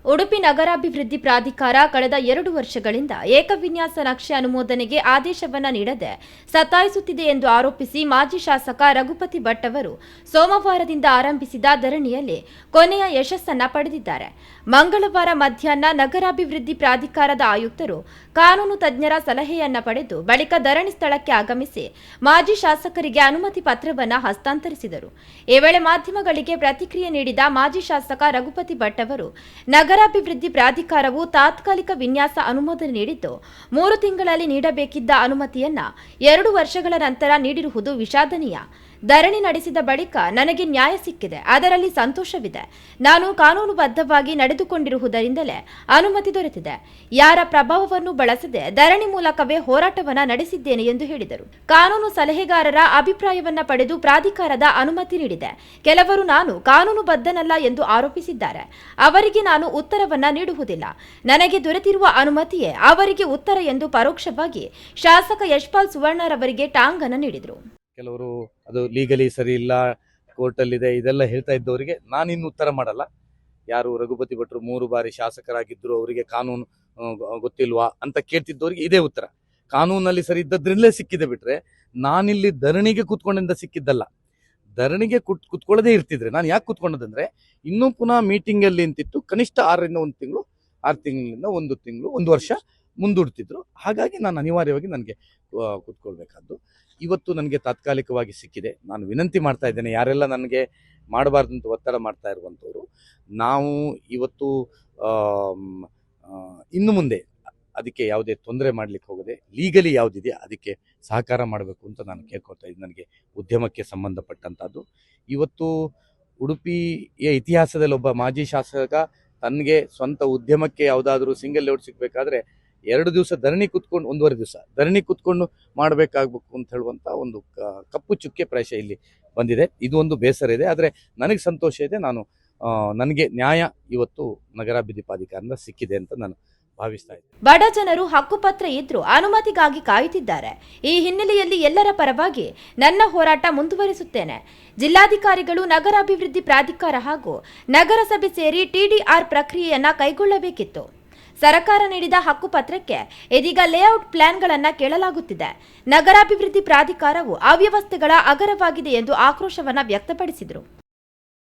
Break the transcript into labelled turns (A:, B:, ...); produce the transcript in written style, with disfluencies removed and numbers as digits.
A: ಉಡುಪಿ ನಗರಾಭಿವೃದ್ಧಿ ಪ್ರಾಧಿಕಾರ ಕಳೆದ 2 ವರ್ಷಗಳಿಂದ ಏಕವಿನ್ಯಾಸ ನಕ್ಷೆ ಅನುಮೋದನೆಗೆ ಆದೇಶವನ್ನ ನೀಡದೆ ಸತಾಯಿಸುತ್ತಿದೆ ಎಂದು ಆರೋಪಿಸಿ ಮಾಜಿ ಶಾಸಕ ರಘುಪತಿ ಭಟ್ ಅವರು ಸೋಮವಾರದಿಂದ ಆರಂಭಿಸಿದ ಧರಣಿಯಲ್ಲಿ ಕೊನೆಯ ಯಶಸ್ಸನ್ನ ಪಡೆದಿದ್ದಾರೆ. ಮಂಗಳವಾರ ಮಧ್ಯಾಹ್ನ ನಗರಾಭಿವೃದ್ಧಿ ಪ್ರಾಧಿಕಾರದ ಆಯುಕ್ತರು ಕಾನೂನು ತಜ್ಞರ ಸಲಹೆಯನ್ನ ಪಡೆದು ಬಳಿಕ ಧರಣಿ ಸ್ಥಳಕ್ಕೆ ಆಗಮಿಸಿ ಮಾಜಿ ಶಾಸಕರಿಗೆ ಅನುಮತಿ ಪತ್ರವನ್ನ ಹಸ್ತಾಂತರಿಸಿದರು. ಈ ವೇಳೆ ಮಾಧ್ಯಮಗಳಿಗೆ ಪ್ರತಿಕ್ರಿಯೆ ನೀಡಿದ ಮಾಜಿ ಶಾಸಕ ರಘುಪತಿ ಭಟ್ ಅವರು ನಗರಾಭಿವೃದ್ಧಿ ಪ್ರಾಧಿಕಾರವು ತಾತ್ಕಾಲಿಕ ವಿನ್ಯಾಸ ಅನುಮೋದನೆ ನೀಡಿದ್ದು 3 ತಿಂಗಳಲ್ಲಿ ನೀಡಬೇಕಿದ್ದ ಅನುಮತಿಯನ್ನ 2 ವರ್ಷಗಳ ನಂತರ ನೀಡಿರುವುದು ವಿಷಾದನೀಯ. ಧರಣಿ ನಡೆಸಿದ ಬಳಿಕ ನನಗೆ ನ್ಯಾಯ ಸಿಕ್ಕಿದೆ, ಅದರಲ್ಲಿ ಸಂತೋಷವಿದೆ. ನಾನು ಕಾನೂನುಬದ್ಧವಾಗಿ ನಡೆದುಕೊಂಡಿರುವುದರಿಂದಲೇ ಅನುಮತಿ ದೊರೆತಿದೆ. ಯಾರ ಪ್ರಭಾವವನ್ನು ಬಳಸದೆ ಧರಣಿ ಮೂಲಕವೇ ಹೋರಾಟವನ್ನ ನಡೆಸಿದ್ದೇನೆ ಎಂದು ಹೇಳಿದರು. ಕಾನೂನು ಸಲಹೆಗಾರರ ಅಭಿಪ್ರಾಯವನ್ನ ಪಡೆದು ಪ್ರಾಧಿಕಾರದ ಅನುಮತಿ ನೀಡಿದೆ. ಕೆಲವರು ನಾನು ಕಾನೂನುಬದ್ಧನಲ್ಲ ಎಂದು ಆರೋಪಿಸಿದ್ದಾರೆ. ಅವರಿಗೆ ನಾನು ಉತ್ತರವನ್ನ ನೀಡುವುದಿಲ್ಲ. ನನಗೆ ದೊರೆತಿರುವ ಅನುಮತಿಯೇ ಅವರಿಗೆ ಉತ್ತರ ಎಂದು ಪರೋಕ್ಷವಾಗಿ ಶಾಸಕ ಯಶ್ಪಾಲ್ ಸುವರ್ಣರವರಿಗೆ ಟಾಂಗ್ ಅನ್ನು ನೀಡಿದರು.
B: ಕೆಲವರು ಅದು ಲೀಗಲಿ ಸರಿ ಇಲ್ಲ, ಕೋರ್ಟಲ್ಲಿದೆ, ಇದೆಲ್ಲ ಹೇಳ್ತಾ ಇದ್ದವರಿಗೆ ನಾನಿನ್ನು ಉತ್ತರ ಮಾಡಲ್ಲ. ಯಾರು ರಘುಪತಿ ಭಟ್ರು 3 ಬಾರಿ ಶಾಸಕರಾಗಿದ್ದರು, ಅವರಿಗೆ ಕಾನೂನು ಗೊತ್ತಿಲ್ವಾ ಅಂತ ಕೇಳ್ತಿದ್ದವರಿಗೆ ಇದೇ ಉತ್ತರ. ಕಾನೂನಲ್ಲಿ ಸರಿ ಇದ್ದದ್ರಿಂದಲೇ ಸಿಕ್ಕಿದೆ ಬಿಟ್ರೆ ನಾನಿಲ್ಲಿ ಧರಣಿಗೆ ಕೂತ್ಕೊಂಡಿಂದ ಸಿಕ್ಕಿದ್ದಲ್ಲ. ಧರಣಿಗೆ ಕೂತ್ಕೊಳ್ಳದೇ ಇರ್ತಿದ್ರೆ ನಾನು ಯಾಕೆ ಕೂತ್ಕೊಂಡದಂದ್ರೆ ಇನ್ನೂ ಪುನಃ ಮೀಟಿಂಗಲ್ಲಿ ಅಂತಿತ್ತು ಕನಿಷ್ಠ 6 ರಿಂದ 1 ತಿಂಗಳು, 6 ತಿಂಗಳಿಂದ 1 ತಿಂಗಳು, 1 ವರ್ಷ ಮುಂದೂಡ್ತಿದ್ರು. ಹಾಗಾಗಿ ನಾನು ಅನಿವಾರ್ಯವಾಗಿ ನನಗೆ ಕೂತ್ಕೊಳ್ಬೇಕಾದ್ದು. ಇವತ್ತು ನನಗೆ ತಾತ್ಕಾಲಿಕವಾಗಿ ಸಿಕ್ಕಿದೆ. ನಾನು ವಿನಂತಿ ಮಾಡ್ತಾ ಇದ್ದೇನೆ, ಯಾರೆಲ್ಲ ನನಗೆ ಮಾಡಬಾರ್ದಂತ ಒತ್ತಡ ಮಾಡ್ತಾ ಇರುವಂಥವ್ರು, ನಾವು ಇವತ್ತು ಇನ್ನು ಮುಂದೆ ಅದಕ್ಕೆ ಯಾವುದೇ ತೊಂದರೆ ಮಾಡಲಿಕ್ಕೆ ಹೋಗದೆ ಲೀಗಲಿ ಯಾವುದಿದೆ ಅದಕ್ಕೆ ಸಹಕಾರ ಮಾಡಬೇಕು ಅಂತ ನಾನು ಕೇಳ್ಕೊಳ್ತಾ ಇದ್ದೀನಿ. ನನಗೆ ಉದ್ಯಮಕ್ಕೆ ಸಂಬಂಧಪಟ್ಟಂಥದ್ದು. ಇವತ್ತು ಉಡುಪಿಯ ಇತಿಹಾಸದಲ್ಲಿ ಒಬ್ಬ ಮಾಜಿ ಶಾಸಕ ತನಗೆ ಸ್ವಂತ ಉದ್ಯಮಕ್ಕೆ ಯಾವುದಾದ್ರೂ ಸಿಂಗಲ್ ಲೇಔಟ್ ಸಿಗಬೇಕಾದ್ರೆ 2 ದಿವಸ ಧರಣಿ ಕೂತ್ಕೊಂಡು 1.5 ದಿವಸ ಧರಣಿ ಕೂತ್ಕೊಂಡು ಮಾಡಬೇಕಾಗಬೇಕು ಅಂತ ಹೇಳುವಂಥ ಒಂದು ಕಪ್ಪು ಚುಕ್ಕೆ ಪ್ರಾಯಶಃ ಇಲ್ಲಿ ಬಂದಿದೆ. ಇದು ಒಂದು ಬೇಸರ ಇದೆ. ಆದರೆ ನನಗೆ ಸಂತೋಷ ಇದೆ. ನನಗೆ ನ್ಯಾಯ ಇವತ್ತು ನಗರಾಭಿವೃದ್ಧಿ ಪ್ರಾಧಿಕಾರದಿಂದ ಸಿಕ್ಕಿದೆ ಅಂತ ನಾನು ಭಾವಿಸ್ತಾ ಇದ್ದೀನಿ.
A: ಬಡ ಜನರು ಹಕ್ಕುಪತ್ರ ಇದ್ರೂ ಅನುಮತಿಗಾಗಿ ಕಾಯುತ್ತಿದ್ದಾರೆ. ಈ ಹಿನ್ನೆಲೆಯಲ್ಲಿ ಎಲ್ಲರ ಪರವಾಗಿ ನನ್ನ ಹೋರಾಟ ಮುಂದುವರಿಸುತ್ತೇನೆ. ಜಿಲ್ಲಾಧಿಕಾರಿಗಳು ನಗರಾಭಿವೃದ್ಧಿ ಪ್ರಾಧಿಕಾರ ಹಾಗೂ ನಗರಸಭೆ ಸೇರಿ ಟಿಡಿಆರ್ ಪ್ರಕ್ರಿಯೆಯನ್ನ ಕೈಗೊಳ್ಳಬೇಕಿತ್ತು. ಸರ್ಕಾರ ನೀಡಿದ ಹಕ್ಕುಪತ್ರಕ್ಕೆ ಇದೀಗ ಲೇಔಟ್ ಪ್ಲಾನ್ಗಳನ್ನು ಕೇಳಲಾಗುತ್ತಿದೆ. ನಗರಾಭಿವೃದ್ಧಿ ಪ್ರಾಧಿಕಾರವು ಅವ್ಯವಸ್ಥೆಗಳ ಅಗರವಾಗಿದೆ ಎಂದು ಆಕ್ರೋಶವನ್ನ ವ್ಯಕ್ತಪಡಿಸಿದರು.